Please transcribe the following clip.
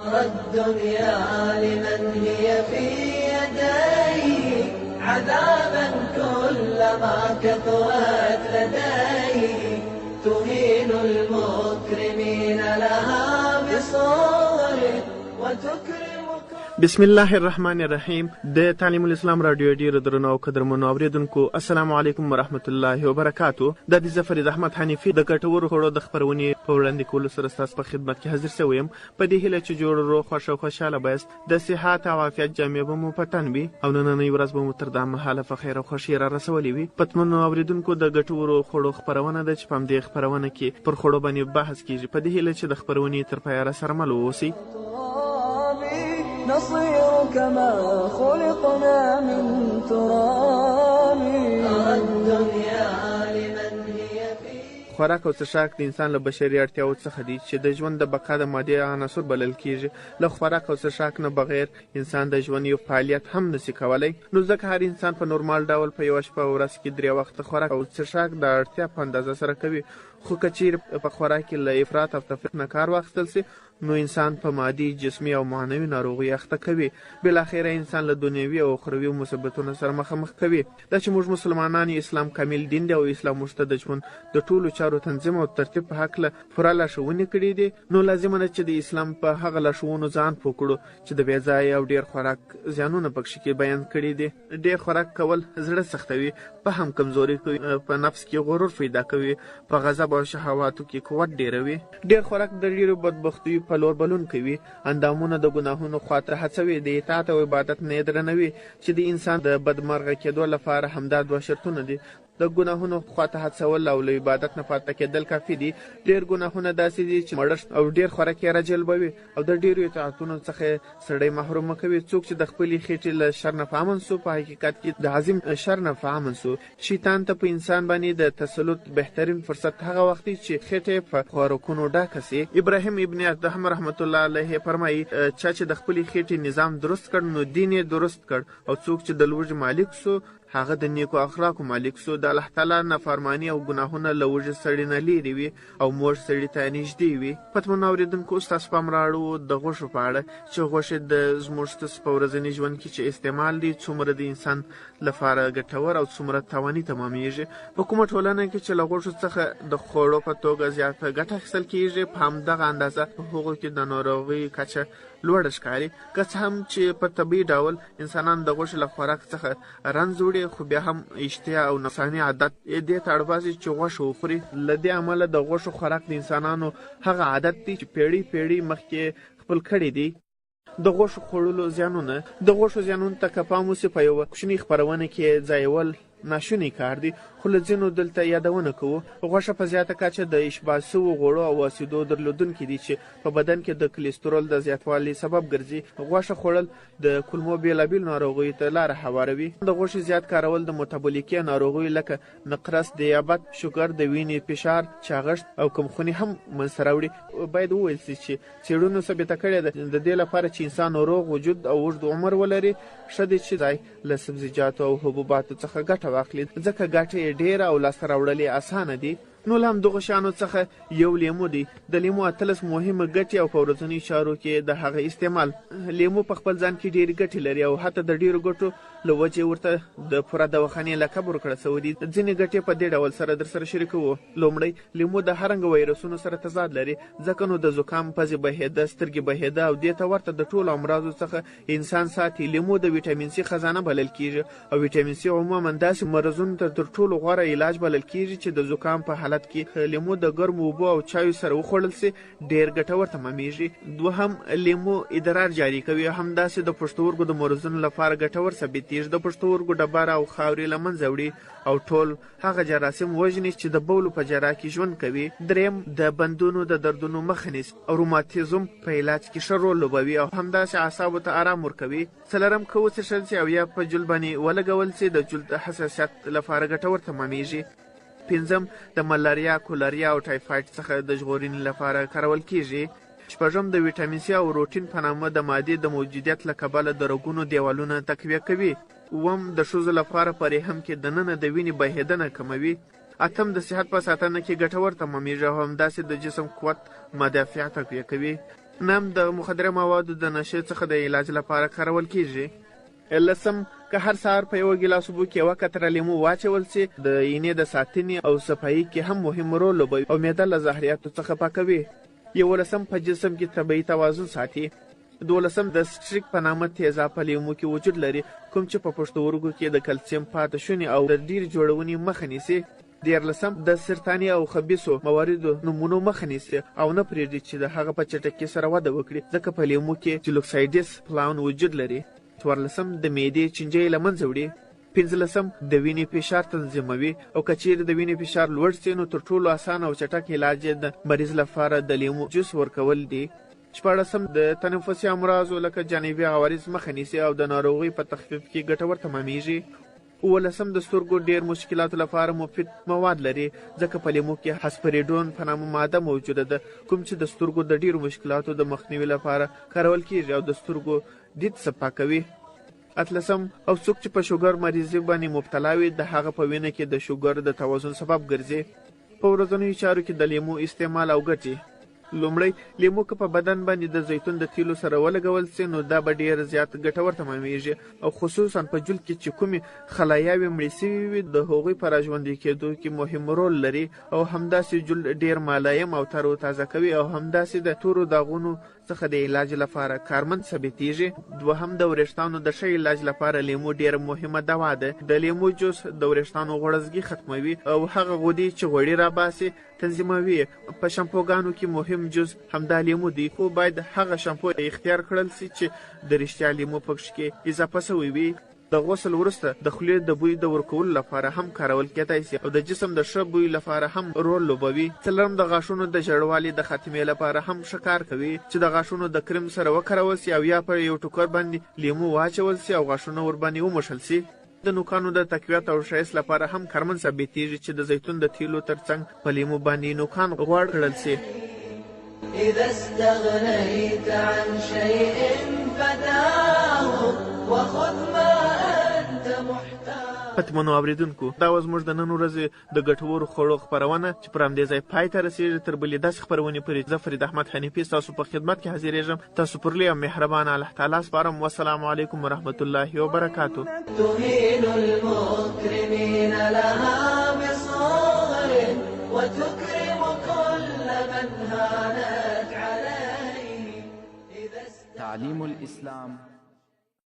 الدنيا لمن هي في يديه عذابا كلما كثرت لديه تهين المكرمين لها بصور وتكرم. بسم الله الرحمن الرحیم. د تعلیم الاسلام رادیو ډیرو درنو او قدرمنو اوریدونکو السلام علیکم ورحمت الله وبرکاتو. د دې ظفر احمد حنیفي د ګټورو خړو د خبرونې په وړاندې کولو سره ستاسو په خدمت کې حاضر شوم. په دې هیله چې جوړ روغ خوښ او خوشاله بایست د صحت او عافیت جامې به مو پتن وي او نننۍ ورځ به مو تر دا مهاله په خیر او خوښۍ را رسولې وي. پتمنو اوریدونکو د ګټورو خړو خبرونه ده چې په همدې خبرونه کې پر خړو باندې بحث کیږي. په دې هیله چې د خبرونې تر پایه سره مل واوسئ. نصير كما خلقنا من تراب الدنيا لمن هي في. خوراک او څښاک د انسان له بشري اړتیاو څخه دي چې د ژوند د بقا د مادي عناصر بلل کیږي. له خوراک او څښاک نه بغیر انسان د ژوند یو فعالیت هم نشي کولای. نو ځکه هر انسان په نورمال ډول په یوه شپه ورځ کې 3 وخته خوراک او څښاک د اړتیا په اندازه سره کوي. خو که چیرې په خوراک کې له افراط او تفریط نه کار واخیستل سي نو انسان په مادي، جسمي او معنوي ناروغي اخته کوي. بالاخره انسان له دنیوي او اخروي مصیبتونو سره مخامخ کوي. دا چې موږ مسلمانان اسلام کامل دین دی او اسلام موږ ته د ژوند د ټولو چارو تنظیم او ترتیب په هکله پوره لارښوونې کړي دي. نو لازمه ده چې د اسلام په هغه لارښوونو ځان پوه کړو چې د بې ځایه او ډېر خوراک زیانونه پکښې کې بیان کړي دي. ډېر خوراک کول زړه سختوي، فهم کمزوري کوي، په نفس کې غرور پیدا کوي، په غضب او شهواتو کې قوت ډېروي. ډېر خوراک د ډېرو بدبختیو په لور بلون کوي، اندامونه د ګناهونو خواته هڅوي، د اطاعت او عبادت نه درنوي چې د انسان د بدمرغه کېدو لپاره همدا 2 شرطونه دي. د ګناهونو خواته هڅول او له عبادت نه پاتې کېدل کافي دي. ډېر ګناهونه داسې دي چې مړښت او ډېر خوراک یې راجلبوي او د ډېرو اطاعتونو څخه سړی محرومه کوي. څوک چې د خپلې خېټې له شر نه په امن سو په حقیقت کې د عظیم شر نه په امن سو. شیطان ته په انسان باندې د تسلط بهترین فرصت هغه وخت چې خېټه په خوراکونو ډکه سي. ابراهیم ابن ادهم رحمت الله علیه فرمایي چې د خپلې خېټې نظام درست کړ نو دین یې درست کړ او څوک چې د لوږې مالک سو هغه د نیکو اخلاقو مالک سو. د الله تعالی نافرمانی او ګناهونه له وجه سړی نه لیرې وي او موږ سړي ته نږدې وي. پتمن اوریدونکو ستاسو پام راوړو د غوښو په اړه چې غوښې د زموږ ستاسو په ورځني ژوند کې چې استعمال دي څومره د انسان لپاره ګټور او څومره تاواني تمامیږي. په کومه ټولنه کې چې له غوښو څخه د خوړو په توګه زیاته ګټه اخیستل کیږي په همدغه اندازه په هغو کې د ناروغۍ کچه لوړه ښکاري. که څه هم چې په طبیعي ډول انسانان د غوښې له خوراک څخه رنځ وړي خو بیا هم اشتها او نفساني عادت دې ته اړباسي چې غوښه وخوري. له دې امله د غوښو خوراک د انسانانو هغه عادت دی چې پیړۍ مخکې خپل کړی دی. د غوښو خوړلو زیانونه. د غوښو زیانونو ته که پام وسي په یوه کوچنۍ خپرونه کې ځایول ناشونی کار دی، خو له ځینو دلته یادونه کوو. غوښه په زیاته کچه د اشباع سوو غوړو او اسیدو درلودونکي دي چې په بدن کې د کلسترول د زیاتوالي سبب ګرځي. غوښه خوړل د کولمو بېلابېلو ناروغیو ته لاره هواروي. د غوښې زیات کارول د متابولیکي ناروغیو لکه نقرس، دیابت، شوګر، د وینې فشار، چاغښت او کمخوني هم منځته راوړي. باید وویل سي چې څېړنو ثابته کړې ده د دې لپاره چې انسان روغ وجود او اوږد عمر ولري ښه دی چې ځای له سبزیجاتو او حبوباتو څخه ګټه واخلي، ځکه ګټه یې ډېره او لاسته راوړل یې اسانه دي. نو له همدغو شیانو څخه یو لیمو دی. د لیمو 18 مهمه ګټې او په ورځنیو چارو کې د هغه استعمال. لیمو په خپل ځان کې ډېرې ګټې لري او حتی د ډېرو ګټو له وجې ورته د پوره دواخانې لقب ورکړل سوی دی. ځینې ګټې په دې ډول سره در سره شریکوو. لومړی، لیمو د هر رنګ ویروسونو سره تضاد لري، ځکه نو د زکام، پزې بهېده، سترګې بهېده او دې ته ورته د ټولو امراضو څخه انسان ساتي. لیمو د ویټامین سي خزانه بلل کیږي او ویټامین سي عموما داسې مرضونو ته تر ټولو غوره علاج بلل کیږي چې د زکام په حالت کې لیمو د ګرمو اوبو او چایو سره وخوړل سي ډېر ګټور تمامیږي. دوهم، لیمو ادرار جاري کوي، همداسې د پښتورګو د مرضونو لپاره ګټور ثابتېږي. د پښتورګو ډبره او خاورې له منځه وړي او ټول هغه جراثیم وژني چې د بولو په جراح کې ژوند کوي. دریم، د بندونو د دردونو مخه نیسي او روماتیزم په علاج کې ښه رول لوبوي او همداسې اعصابو ته آرام ورکوي. څلورم، که وڅښل سي او یا په جلد باندې ولګول سي د جلد حساسیت لپاره ګټور تمامیږي. پنځم، د ملاریا، کولریا او ټایفاید څخه د ژغورنې لپاره کارول کیږي. شپږم، د ویټامین سي او روټین په نامه د مادې د موجودیت له کبله د رګونو دیوالونه تقویه کوي. اووم، د ښځو لپاره په رحم کې دننه د وینې بهېدنه کموي. اتم، د صحت په ساتنه کې ګټور تمامیږي او همداسې د جسم قوت مدافع تقویه کوي. نم د مخدره موادو د نشې څخه د علاج لپاره کارول کیږي. لسم که هر سهار په یو ګیلاس اوبو کې یوه کتره لیمو واچول سي د اینې د ساتنې او صفایي کې هم مهم رول لوبوي او معده له زهریاتو څخه پاکوي. 11 په جسم کې طبیعي توازن ساتي. 12 د سټریک په نامه تیزاب په لیمو کې وجود لري کوم چې په پښتورګو کې د کلسیم پاتې شونې او د ډیر جوړونې مخه نیسي. 14 د سرطاني او خبیثو مواردو نمونو مخه نیسي او نه پرېږدي چې د هغه په چټکۍ سره وده وکړي ځکه په لیمو کې جلوکسایډس پلاون وجود لري. 14 د معدې چینجۍ له منځه وړي. 15 د وینې فشار تنظیموي او که چیرې د وینې فشار لوړ سي نو تر ټولو اسانه او چټک علاج د مریض لپاره د لیمو جوس ورکول دي. 14 د تنفسي امراضو لکه جانبي عوارض مخه نیسي او د ناروغۍ په تخفیف کې ګټور تمامیږي. 15 د سترګو ډیر مشکلاتو لپاره مفید مواد لري ځکه په لیمو کې هسپریډون په نامه ماده موجوده ده کوم چې د سترګو د ډیرو مشکلاتو د مخنیوي لپاره کارول کیږي او د سترګو دید صفا کوي. 18 او څوک چې په شوګر مریضي باندې مبتلا وي د هغه په وینه کې د شوګر د توازن سبب ګرځي. په ورځنیو چارو کې د لیمو استعمال او ګټې. لومړی لیمو که په بدن باندې د زیتون د تیلو سره ولګول سي نو دا به ډیر زیات ګټور تمامیږي او خصوصا په جلد کې چې کومې خلاياوې مړې سوي وي د هغوی په راژوندي کېدو کې مهم رول لري او همداسې جلد ډیر ملایم او تر و تازه کوي او همداسې د تورو داغونو څخه د علاج لپاره کارمند ثابتېږي. دوهم د وریښتانو د ښه علاج لپاره لیمو ډیره مهمه دوا ده. د لیمو جوس د وریښتانو غوړزګي ختموي او هغه غدې چې غوړي راباسي تنظیموي. په شامپوګانو کې مهم جز همدا لیمو دی خو باید هغه شامپو اختیار کړل سي چې د رښتیا لیمو پکښ کې اضافه شوی وي. د غسل وروسته د خولې د بوی د ورکولو لپاره هم کارول کېدای سي او د جسم د ښه بوی لپاره هم رول لوبوي. 4 د غاښونو د ژړوالي د خاتمې لپاره هم ښه کار کوي چې د غاښونو د کریم سره وکارول سي او یا په یو ټوکر باندې لیمو واچول سي او غاښونه ورباندې وموښل سي. د نوکانو د تقویت او ښایست لپاره هم کارمند ثابتېږي چې د زیتون د تیلو ترڅنګ په لیمو باندې نوکان غوړ کړل سي. إذا استغنيت عن شيء فداه وخذ ما أنت محتاج. ختمونو اوریدونکو دا و زموږ د نن ورځې د ګټورو خوړو خپرونه چې پر همدې ځای پای ته رسېږي. تر بلې داسې خپرونې پورې زه فرید احمد حنیفي ستاسو په خدمت کې حاضرېږم. تاسو پر لوی او مهربان الله تعالی سپارم. والسلام علیکم ورحمة الله وبرکاته. تهين المكرمين لها بصغر وتكرم كل من هانت عليه. تعليم الإسلام